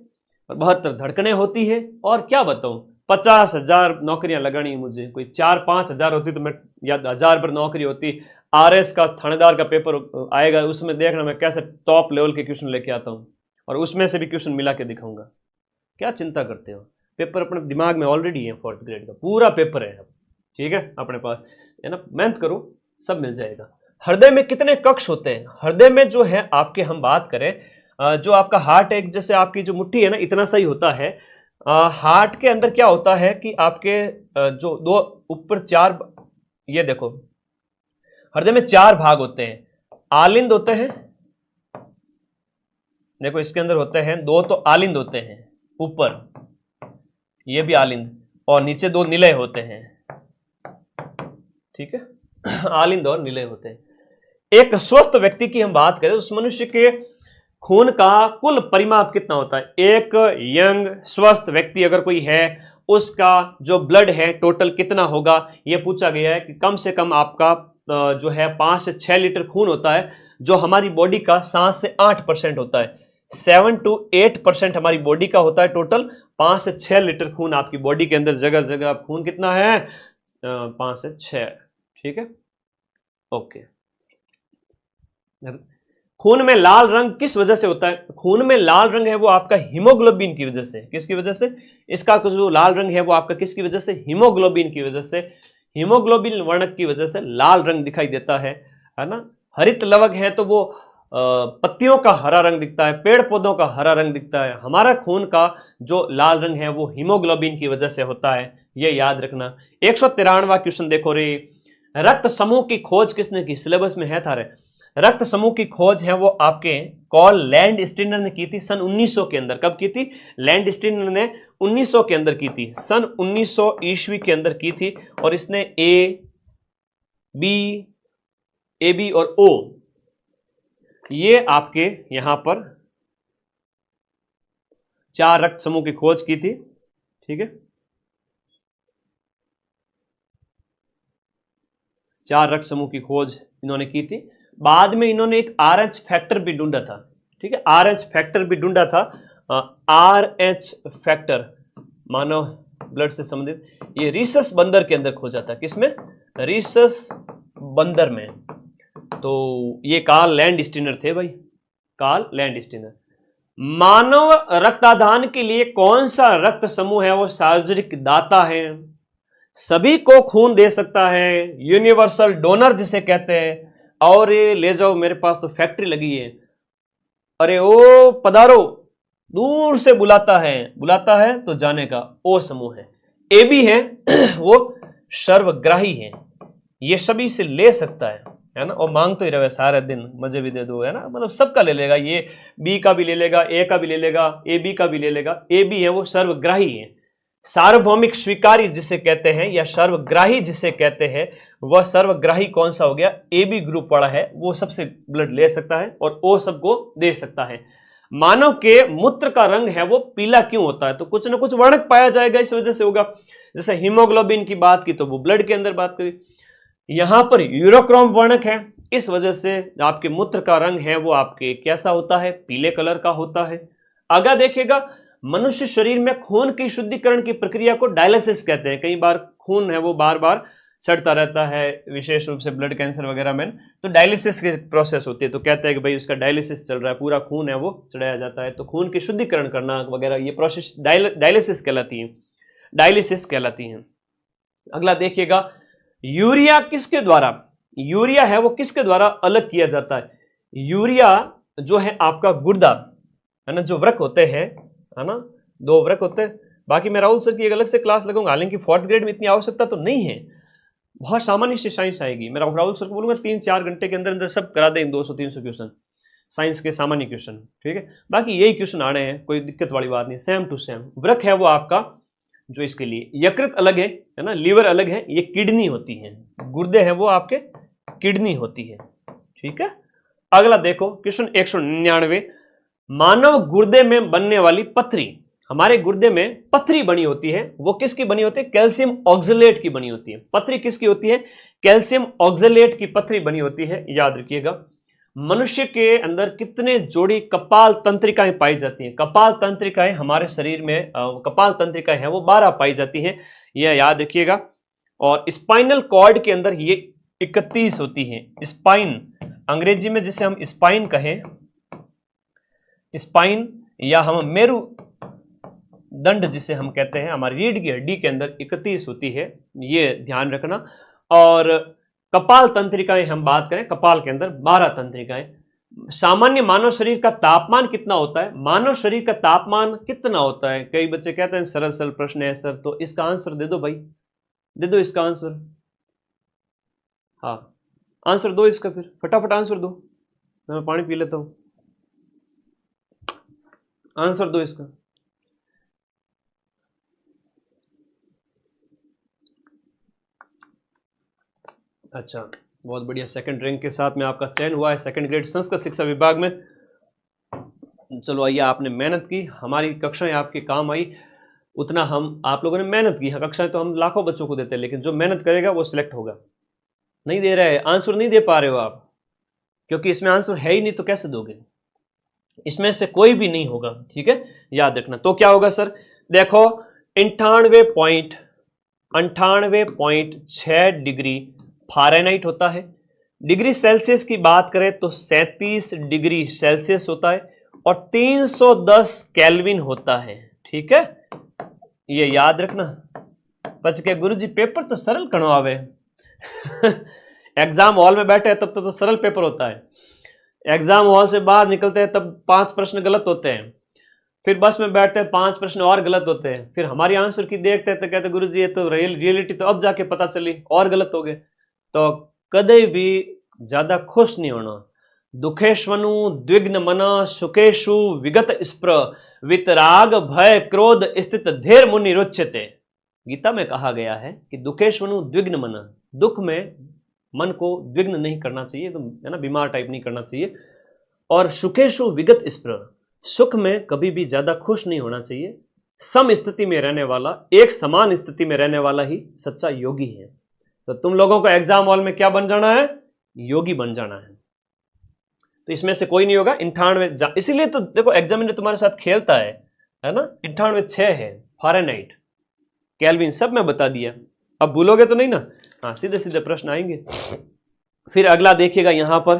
और 72 धड़कनें होती है। और क्या बताऊं, 50,000 नौकरियां लगानी मुझे, कोई 4-5 हजार होती तो मैं, या 1000 पर नौकरी होती, आरएस का थानेदार का पेपर आएगा, उसमें देखना मैं कैसे टॉप लेवल के क्वेश्चन लेके आता हूं, और उसमें से भी क्वेश्चन मिला के दिखाऊंगा। क्या चिंता करते हो, पेपर अपने दिमाग में ऑलरेडी है, 4th ग्रेड का पूरा पेपर है, ठीक है अपने पास, है ना, मेहनत करो सब मिल जाएगा। हृदय में कितने कक्ष होते हैं, हृदय में जो है आपके, हम बात करें जो आपका हार्ट एक, जैसे आपकी जो मुट्ठी है ना इतना सही होता है, हार्ट के अंदर क्या होता है कि आपके जो 2 ऊपर 4, ये देखो हृदय में 4 भाग होते हैं। आलिंद होते हैं, देखो इसके अंदर होते हैं 2 तो आलिंद होते हैं, ऊपर ये भी आलिंद, और नीचे 2 निलय होते हैं, ठीक है आलिंद और निलय होते हैं। एक स्वस्थ व्यक्ति की हम बात करें, उस मनुष्य के खून का कुल परिमाप कितना होता है। एक यंग स्वस्थ व्यक्ति अगर कोई है, उसका जो ब्लड है टोटल कितना होगा, यह पूछा गया है कि कम से कम आपका जो है 5 से 6 लीटर खून होता है, जो हमारी बॉडी का 7 से 8% होता है। 7 to 8% हमारी बॉडी का होता है टोटल। 5 से 6 लीटर खून आपकी बॉडी के अंदर, जगह जगह खून कितना है, 5 से 6, ठीक है ओके। खून में लाल रंग किस वजह से होता है, खून में लाल रंग है वो आपका हीमोग्लोबिन की वजह से। किसकी वजह से, इसका जो लाल रंग है वो आपका किसकी वजह से, हीमोग्लोबिन की वजह से। हीमोग्लोबिन वर्णक की वजह से लाल रंग दिखाई देता है ना। हरित लवक है तो वो पत्तियों का हरा रंग दिखता है, पेड़ पौधों का हरा रंग दिखता है। हमारा खून का जो लाल रंग है वो हीमोग्लोबिन की वजह से होता है, ये याद रखना। 193वां क्वेश्चन देखो रे, रक्त समूह की खोज किसने की, सिलेबस में है थारे। रक्त समूह की खोज है वो आपके कॉल लैंड स्टीनर ने की थी सन 1900 के अंदर। कब की थी, लैंड स्टीनर ने 1900 के अंदर की थी, सन 1900 ईस्वी के अंदर की थी। और इसने ए बी और ओ, ये आपके यहां पर 4 रक्त समूह की खोज की थी, ठीक है 4 रक्त समूह की खोज इन्होंने की थी। बाद में इन्होंने एक RH फैक्टर भी ढूंढा था, ठीक है RH फैक्टर भी ढूंढा था। RH फैक्टर मानव ब्लड से संबंधित, ये रीसस बंदर के अंदर खोजा था। किसमें, रीसस बंदर में। तो ये कार्ल लैंड स्टीनर थे भाई, कार्ल लैंड स्टीनर। मानव रक्तदान के लिए कौन सा रक्त समूह है वो सार्वजनिक दाता है, सभी को खून दे सकता है, यूनिवर्सल डोनर जिसे कहते हैं। और ये ले जाओ, मेरे पास तो फैक्ट्री लगी है, अरे ओ पधारो, दूर से बुलाता है तो जाने का, ओ समूह है। ए बी है वो सर्वग्राही है, ये सभी से ले सकता है ना, और मांग तो ही रहे सारे दिन, मजे भी दे दो, है ना, मतलब सबका ले लेगा, ये बी का भी ले लेगा, ए का भी ले लेगा, ए बी का भी ले लेगा। ए बी है वो सर्वग्राही है। सार्वभौमिक स्वीकारी जिसे कहते हैं या सर्वग्राही जिसे कहते हैं, वह सर्वग्राही कौन सा हो गया, ए बी ग्रुप वाला है, वो सबसे ब्लड ले सकता है और ओ सबको दे सकता है। मानव के मूत्र का रंग है वो पीला क्यों होता है? तो कुछ ना कुछ वर्णक पाया जाएगा, इस वजह से होगा। जैसे हीमोग्लोबिन की बात की तो वो ब्लड के अंदर बात करी, यहां पर यूरोक्रोम वर्णक है, इस वजह से आपके मूत्र का रंग है वो आपके कैसा होता है? पीले कलर का होता है। आगे देखिएगा, मनुष्य शरीर में खून की शुद्धिकरण की प्रक्रिया को डायलिसिस कहते हैं। कई बार खून है वो बार बार चढ़ता रहता है, विशेष रूप से ब्लड कैंसर वगैरह में, तो डायलिसिस की प्रोसेस होती है, तो कहते हैं कि भाई उसका डायलिसिस चल रहा है, पूरा खून है वो चढ़ाया जाता है, तो खून की शुद्धिकरण करना वगैरह ये प्रोसेस डायलिसिस कहलाती है, डायलिसिस कहलाती है। अगला देखिएगा, यूरिया किसके द्वारा, यूरिया है वो किसके द्वारा अलग किया जाता है? यूरिया जो है आपका गुर्दा है ना, जो वृक्क होते हैं है ना, 2 वृक्क होते हैं। बाकी मैं राहुल सर की एक अलग से क्लास लगाऊंगा, हालांकि 4th ग्रेड में इतनी आवश्यकता तो नहीं है, बहुत सामान्य से साइंस आएगी। मैं राहुल सर को बोलूंगा 3-4 घंटे के अंदर अंदर सब करा दें, 200-300 क्वेश्चन साइंस के सामान्य क्वेश्चन, ठीक है। बाकी यही क्वेश्चन आ रहे हैं, कोई दिक्कत वाली बात नहीं, सेम टू सेम। वृक्क है वो आपका जो इसके लिए, यकृत अलग है ना, लीवर अलग है, ये किडनी होती है, गुर्दे हैं वो आपके किडनी होती है, ठीक है। अगला देखो क्वेश्चन 199, मानव गुर्दे में बनने वाली पथरी, हमारे गुर्दे में पथरी बनी होती है, वो किसकी बनी होती है? कैल्शियम ऑक्सलेट की बनी होती है। पथरी किसकी होती है? कैल्शियम ऑक्सलेट की पथरी बनी होती है, याद रखिएगा। मनुष्य के अंदर कितने जोड़ी कपाल तंत्रिकाएं पाई जाती हैं? कपाल तंत्रिकाएं हमारे शरीर में कपाल तंत्रिकाएं हैं वो 12 पाई जाती हैं, यह याद रखिएगा। और स्पाइनल कॉर्ड के अंदर ये 31 होती हैं। स्पाइन अंग्रेजी में जिसे हम स्पाइन कहें, स्पाइन या हम मेरु दंड जिसे हम कहते हैं, हमारी रीढ़ की हड्डी के अंदर 31 होती है, ये ध्यान रखना। और कपाल तंत्रिकाएं हम बात करें, कपाल के अंदर 12 तंत्रिकाएं। सामान्य मानव शरीर का तापमान कितना होता है? मानव शरीर का तापमान कितना होता है? कई बच्चे कहते हैं सरल सरल प्रश्न है सर, तो इसका आंसर दे दो भाई, दे दो इसका आंसर। हाँ आंसर दो इसका, फिर फटाफट आंसर दो, मैं पानी पी लेता हूं, आंसर दो इसका। अच्छा बहुत बढ़िया, सेकंड रैंक के साथ में आपका चयन हुआ है सेकंड ग्रेड संस्कृत शिक्षा विभाग में। चलो आइए, आपने मेहनत की, हमारी कक्षाएं आपके काम आई, उतना हम आप लोगों ने मेहनत की। कक्षाएं तो हम लाखों बच्चों को देते हैं, लेकिन जो मेहनत करेगा वो सिलेक्ट होगा। नहीं दे रहे आंसर, नहीं दे पा रहे हो आप, क्योंकि इसमें आंसर है ही नहीं, तो कैसे दोगे? इसमें से कोई भी नहीं होगा, ठीक है, याद रखना। तो क्या होगा सर? देखो 98.6 डिग्री फ़ारेनहाइट होता है। डिग्री सेल्सियस की बात करें तो 37 डिग्री सेल्सियस होता है, और 310 केल्विन होता है, ठीक है, ये याद रखना। बच के गुरुजी पेपर तो सरल कणवावे एग्जाम हॉल में बैठे तब तो सरल पेपर होता है, एग्जाम हॉल से बाहर निकलते हैं तब 5 प्रश्न गलत होते हैं, फिर बस में बैठते हैं 5 प्रश्न और गलत होते हैं, फिर हमारी आंसर की देखते हैं तो कहते गुरुजी ये तो रियलिटी तो अब जाके पता चली और गलत हो गए। तो कदे भी ज्यादा खुश नहीं होना। दुखेश्वनु द्विग्न मना सुखेशु विगत स्प्र वितराग भय क्रोध स्थित धीर मुनि रुच्यते। गीता में कहा गया है कि दुखेश्वनु द्विग्न मना, दुख में मन को द्विग्न नहीं करना चाहिए, तो है ना बीमार टाइप नहीं करना चाहिए। और सुखेशु विगत स्प्र, सुख में कभी भी ज्यादा खुश नहीं होना चाहिए। सम स्थिति में रहने वाला, एक समान स्थिति में रहने वाला ही सच्चा योगी है। तो तुम लोगों को एग्जाम हॉल में क्या बन जाना है? योगी बन जाना है। तो इसमें से कोई नहीं होगा 98, इसीलिए तो देखो एग्जामिनर तुम्हारे साथ खेलता है ना। 98.6 है फ़ारेनहाइट, केल्विन सब मैं बता दिया, अब भूलोगे तो नहीं ना। हाँ सीधे सीधे प्रश्न आएंगे। फिर अगला देखिएगा यहां पर,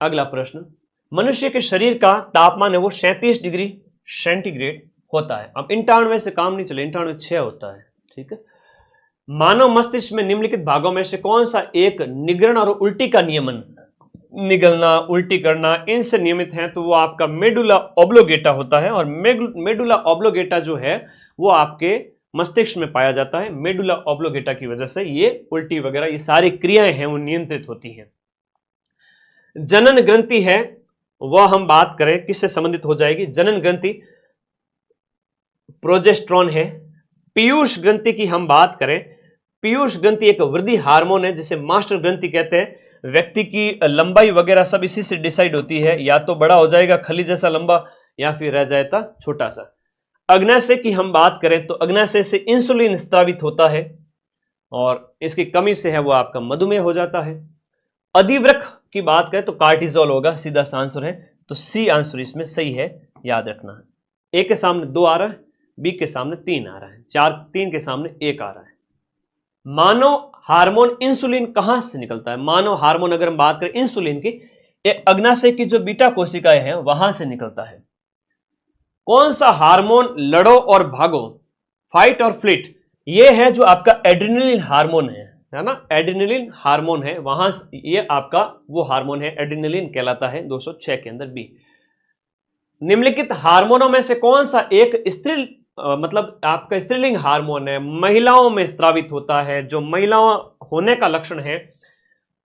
अगला प्रश्न, मनुष्य के शरीर का तापमान है वो 37 डिग्री सेंटीग्रेड होता है। अब 98 से काम नहीं चले, 98.6 होता है, ठीक है। मानव मस्तिष्क में निम्नलिखित भागों में से कौन सा एक निगरण और उल्टी का नियमन, निगलना उल्टी करना, इनसे नियमित है? तो वो आपका मेडुला ऑब्लोगेटा होता है। और मेडुला ऑब्लोगेटा जो है वो आपके मस्तिष्क में पाया जाता है। मेडुला ऑब्लोगेटा की वजह से ये उल्टी वगैरह ये सारी क्रियाएं हैं वो नियंत्रित होती हैं। जनन ग्रंथि है वह हम बात करें किससे संबंधित हो जाएगी? जनन ग्रंथि प्रोजेस्टेरोन है। पीयूष ग्रंथि की हम बात करें, पीयूष ग्रंथि एक वृद्धि हार्मोन है जिसे मास्टर ग्रंथि कहते हैं। व्यक्ति की लंबाई वगैरह सब इसी से डिसाइड होती है, या तो बड़ा हो जाएगा खली जैसा लंबा या फिर रह जाएगा छोटा सा। अग्न्याशय की हम बात करें तो अग्न्याशय से इंसुलिन स्रावित होता है और इसकी कमी से है वो आपका मधुमेह हो जाता है। अधिवृक्क की बात करें तो कार्टिजोल होगा, सीधा सा आंसर है, तो सी आंसर इसमें सही है, याद रखना है। ए के सामने 2 आ रहा है, बी के सामने 3 आ रहा है, 3 के सामने 1 आ रहा है। मानव हार्मोन इंसुलिन कहां से निकलता है? मानव हार्मोन अगर हम बात करें इंसुलिन की, अग्न्याशय की जो बीटा कोशिकाएं हैं वहां से निकलता है। कौन सा हार्मोन लड़ो और भागो, फाइट और फ्लिट, ये है जो आपका एड्रेनलिन हार्मोन है ना, एड्रेनलिन हार्मोन है, वहां ये आपका वो हार्मोन है, एड्रेनलिन कहलाता है, 206 के अंदर बी। निम्नलिखित हार्मोनों में से कौन सा एक स्त्री मतलब आपका स्त्रीलिंग हार्मोन है, महिलाओं में स्रावित होता है, जो महिलाओं होने का लक्षण है?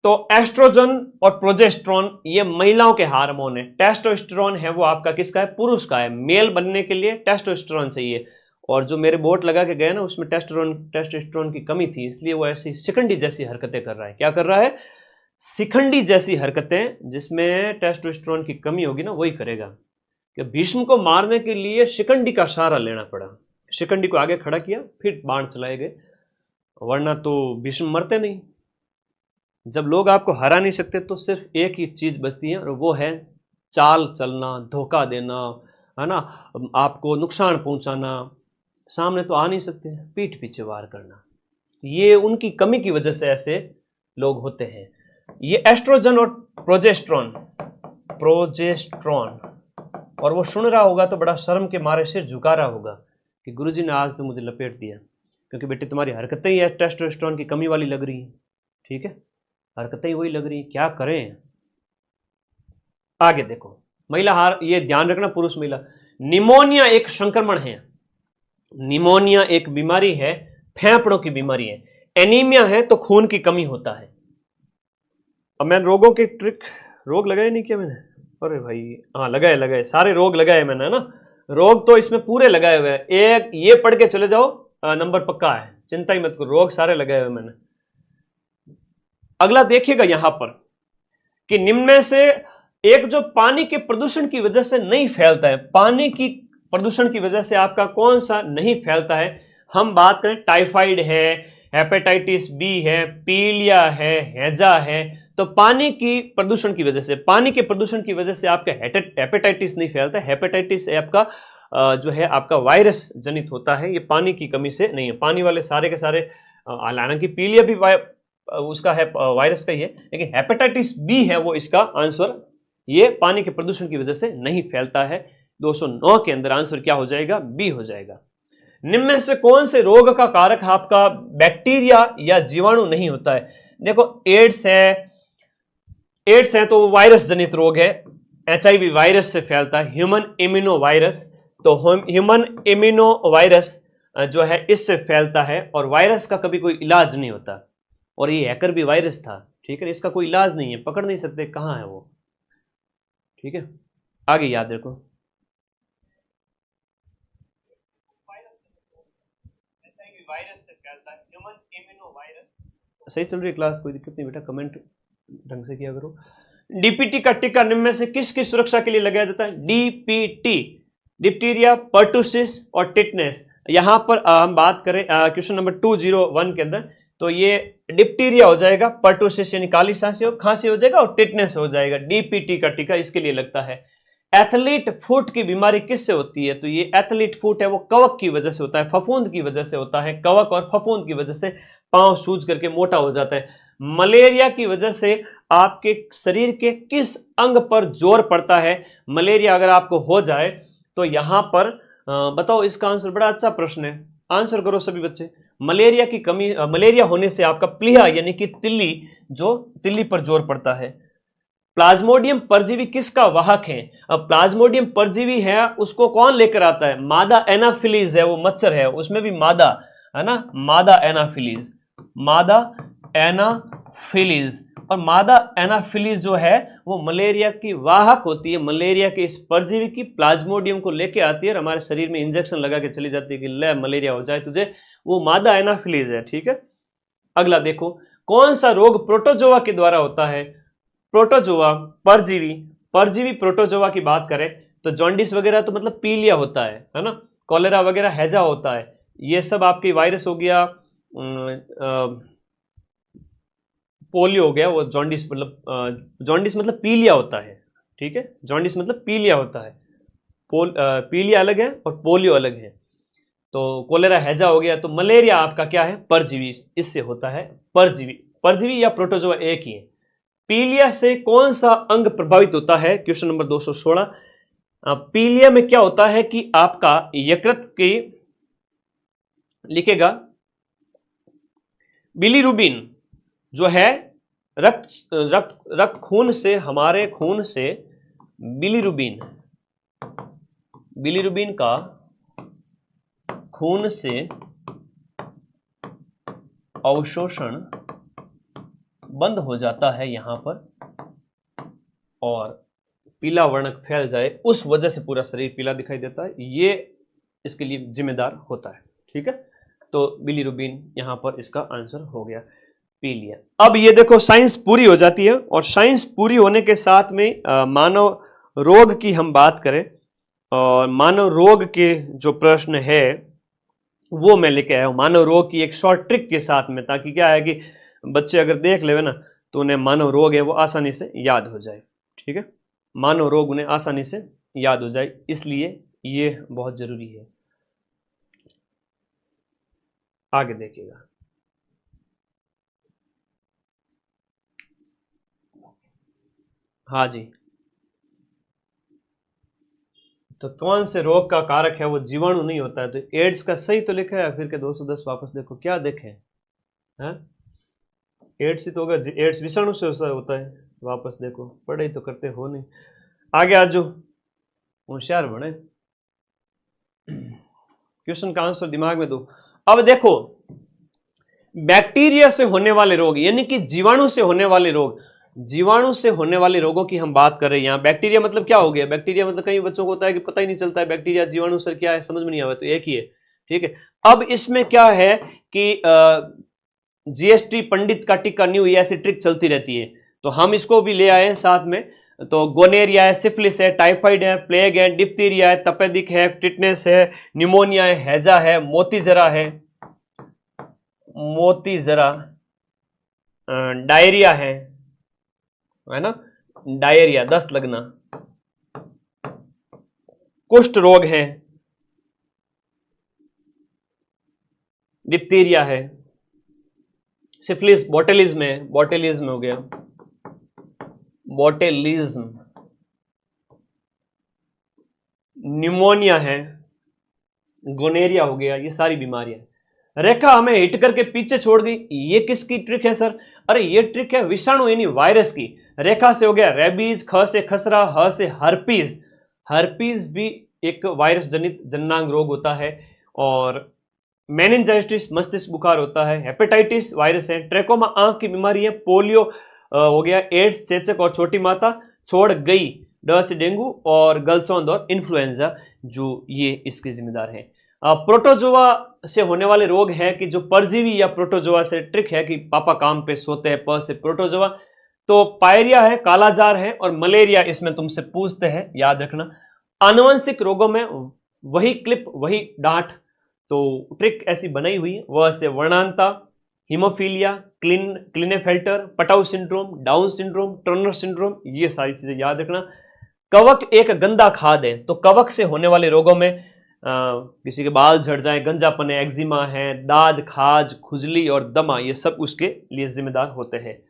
तो एस्ट्रोजन और प्रोजेस्टेरोन ये महिलाओं के हार्मोन है। टेस्टोस्टेरोन है वो आपका किसका है? पुरुष का है। मेल बनने के लिए टेस्टोस्टेरोन चाहिए, और जो मेरे बोट लगा के गए ना उसमें टेस्टोस्टेरोन की कमी थी, इसलिए वो ऐसी शिखंडी जैसी हरकतें कर रहा है। क्या कर रहा है? शिखंडी जैसी हरकतें, जिसमें टेस्टोस्टेरोन की कमी होगी ना वही करेगा। कि भीष्म को मारने के लिए शिखंडी का सहारा लेना पड़ा, शिखंडी को आगे खड़ा किया, फिर बाण चलाए गए, वरना तो भीष्म मरते नहीं। जब लोग आपको हरा नहीं सकते तो सिर्फ एक ही चीज बचती है, और वो है चाल चलना, धोखा देना, है ना, आपको नुकसान पहुंचाना। सामने तो आ नहीं सकते, पीठ पीछे वार करना, ये उनकी कमी की वजह से ऐसे लोग होते हैं। ये एस्ट्रोजन और प्रोजेस्टेरोन, और वो सुन रहा होगा तो बड़ा शर्म के मारे सिर झुका रहा होगा कि गुरुजी ने आज तो मुझे लपेट दिया, क्योंकि बेटे तुम्हारी हरकतें ही टेस्टोस्टेरोन की कमी वाली लग रही है। ठीक है, हरकतें ही वही लग रही, क्या करें? आगे देखो, महिला हार, ये ध्यान रखना, पुरुष महिला। निमोनिया एक संक्रमण है, निमोनिया एक बीमारी है, फेफड़ों की बीमारी है। एनीमिया है तो खून की कमी होता है। अब मैं रोगों की ट्रिक, रोग लगाए नहीं क्या मैंने? अरे भाई हाँ लगाए, सारे रोग लगाए मैंने, है ना। रोग तो इसमें पूरे लगाए हुए हैं, एक ये पढ़ के चले जाओ, नंबर पक्का है, चिंता ही मत करो, रोग सारे लगाए हुए मैंने। अगला देखिएगा यहां पर कि निम्न में से एक जो पानी के प्रदूषण की वजह से नहीं फैलता है, पानी की प्रदूषण की वजह से आपका कौन सा नहीं फैलता है? हम बात करें टाइफाइड है, हेपेटाइटिस बी है, पीलिया है, हैजा है। तो पानी की प्रदूषण की वजह से, पानी के प्रदूषण की वजह से आपका हेपेटाइटिस नहीं फैलता। हेपेटाइटिस आपका जो है आपका वायरस जनित होता है, ये पानी की कमी से नहीं है। पानी वाले सारे के सारे, हालांकि पीलिया भी उसका है, वायरस का ही है, लेकिन हेपेटाइटिस बी है वो इसका आंसर, ये पानी के प्रदूषण की वजह से नहीं फैलता है। 209 के अंदर आंसर क्या हो जाएगा? बी हो जाएगा। निम्न में से कौन से रोग का कारक आपका बैक्टीरिया या जीवाणु नहीं होता है? देखो एड्स है तो वायरस जनित रोग है, HIV वायरस से फैलता है। ह्यूमन इम्यूनो वायरस, तो ह्यूमन इम्यूनो वायरस जो है इससे फैलता है, और वायरस का कभी कोई इलाज नहीं होता, और ये हैकर भी वायरस था। ठीक है, इसका कोई इलाज नहीं है, पकड़ नहीं सकते कहां है वो। ठीक है, आगे याद रखो। वायरस से फैलता है, ह्यूमन इम्यूनो वायरस। सही चल रही क्लास, कोई दिक्कत नहीं बेटा, कमेंट ढंग से किया करो। डीपीटी का टीका निम्न में से किसकी सुरक्षा के लिए लगाया जाता है? डीपीटी, डिप्टीरिया, पर्टुसिस और टिटनेस। यहां पर हम बात करें क्वेश्चन नंबर 201 के अंदर, तो ये डिप्टीरिया हो जाएगा, पर्टुसिस यानी काली खांसी हो जाएगा, और टिटनेस हो जाएगा। डीपीटी का टीका इसके लिए लगता है। एथलीट फुट की बीमारी किससे होती है? तो ये एथलीट फुट है वो कवक की वजह से होता है, फफूंद की वजह से होता है। कवक और फफूंद की वजह से पांव सूज करके मोटा हो जाता है। मलेरिया की वजह से आपके शरीर के किस अंग पर जोर पड़ता है? मलेरिया अगर आपको हो जाए तो यहां पर बताओ इसका आंसर। बड़ा अच्छा प्रश्न है, आंसर करो सभी बच्चे। मलेरिया की कमी, मलेरिया होने से आपका प्लीहा यानी कि तिल्ली पर जोर पड़ता है। प्लाज्मोडियम परजीवी किसका वाहक है? अब प्लाज्मोडियम परजीवी है उसको कौन लेकर आता है? मादा एनाफिलीज है, वो मच्छर है, उसमें भी मादा है ना, मादा एनाफिलीज, मादा एनाफिलीज। और मादा एनाफिलीज जो है वो मलेरिया की वाहक होती है। मलेरिया के इस परजीवी की प्लाज्मोडियम को लेके आती है और हमारे शरीर में इंजेक्शन लगा के चली जाती है कि ले मलेरिया हो जाए तुझे, वो मादा एनाफिलीज है। ठीक है, अगला देखो, कौन सा रोग प्रोटोजोआ के द्वारा होता है? प्रोटोजोआ, परजीवी, परजीवी प्रोटोजोआ की बात करें तो जॉन्डिस वगैरह तो मतलब पीलिया होता है ना, कॉलेरा वगैरह हैजा होता है, ये सब आपकी वायरस हो गया, पोलियो हो गया, वो जॉन्डिस मतलब पीलिया होता है, ठीक है, जॉन्डिस मतलब पीलिया होता है, पीलिया अलग है और पोलियो अलग है। तो कोलेरा हैजा हो गया, तो मलेरिया आपका क्या है? परजीवी, इससे होता है परजीवी, परजीवी या प्रोटोजोआ एक ही है। पीलिया से कौन सा अंग प्रभावित होता है? Question number 216। पीलिया में क्या होता है कि आपका यकृत की, लिखेगा बिलीरुबिन जो है, रक्त खून से, हमारे खून से बिलीरुबिन का खून से अवशोषण बंद हो जाता है यहां पर, और पीला वर्णक फैल जाए, उस वजह से पूरा शरीर पीला दिखाई देता है, ये इसके लिए जिम्मेदार होता है, ठीक है। तो बिलीरुबिन यहां पर इसका आंसर हो गया, पीलिया। अब ये देखो साइंस पूरी हो जाती है, और साइंस पूरी होने के साथ में मानव रोग की हम बात करें, और मानव रोग के जो प्रश्न है वो मैं लेके आया हूं, मानव रोग की एक शॉर्ट ट्रिक के साथ में, ताकि क्या है कि बच्चे अगर देख लेवे ना तो उन्हें मानव रोग है वो आसानी से याद हो जाए, ठीक है, मानव रोग उन्हें आसानी से याद हो जाए, इसलिए ये बहुत जरूरी है। आगे देखिएगा, हाँ जी, तो कौन से रोग का कारक है? वो जीवाणु नहीं होता है, तो एड्स का सही तो लिखा है, फिर के 210 वापस देखो क्या देखें हैं, एड्स ही तो होगा, एड्स विषाणु से होता है, वापस देखो, पढ़ाई तो करते हो नहीं, आगे आज जो होशियार बने, क्वेश्चन का आंसर दिमाग में दो। अब देखो, बैक्टीरिया से होने वाले रोग, यानी कि जीवाणु से होने वाले रोग, जीवाणु से होने वाले रोगों की हम बात कर रहे हैं यहाँ। बैक्टीरिया मतलब क्या हो गया? बैक्टीरिया मतलब कई बच्चों को होता है कि पता ही नहीं चलता है बैक्टीरिया जीवाणु सर क्या है, समझ में नहीं आवा, तो एक ही है, ठीक है। अब इसमें क्या है कि जीएसटी पंडित का टिक्का न्यू, ऐसी ट्रिक चलती रहती है, तो हम इसको भी ले आए हैं साथ में। तो गोनेरिया है, सिफिलिस है, टाइफाइड है, प्लेग है, डिप्थीरिया है, तपेदिक है, टिटनेस है, निमोनिया है, हैजा है, मोतीजरा है, डायरिया है ना, डायरिया, दस्त लगना, कुष्ठ रोग है, डिप्थीरिया है, सिफिलिस, बोटेलिज्म है, बोटेलिज्म हो गया, बोटेलिज्म, निमोनिया है, गोनेरिया हो गया, ये सारी बीमारियां। रेखा हमें हिट करके पीछे छोड़ गई, ये किसकी ट्रिक है सर? अरे ये ट्रिक है विषाणु यानी वायरस की। रेखा से हो गया रेबीज, ख से खसरा, ह से हर्पीज, हर्पीज भी एक वायरस जनित जननांग रोग होता है, और मेनिंजाइटिस मस्तिष्क बुखार होता है, हेपेटाइटिस वायरस है, ट्रेकोमा आंख की बीमारी है, पोलियो हो गया, एड्स, चेचक और छोटी माता छोड़ गई, ड से डेंगू, और गलसौंद और इन्फ्लुएंजा, जो ये इसके जिम्मेदार हैं। प्रोटोजोआ से होने वाले रोग है कि जो परजीवी या प्रोटोजोआ से, ट्रिक है कि पापा काम पे सोते हैं, प से प्रोटोजोआ, तो पायरिया है, कालाजार है, और मलेरिया इसमें तुमसे पूछते हैं, याद रखना। आनुवंशिक रोगों में वही क्लिप वही डांट, तो ट्रिक ऐसी बनाई हुई है, वह से वर्णांता, haemophilia, Klinefelter, Patau syndrome, Down syndrome, Turner syndrome, ये सारी चीजें याद रखना। कवक एक गंदा खाद है, तो कवक से होने वाले रोगों में किसी के बाल झड़ जाए, गंजापन है, एक्जिमा है, दाद, खाज, खुजली और दमा, ये सब उसके लिए जिम्मेदार होते हैं।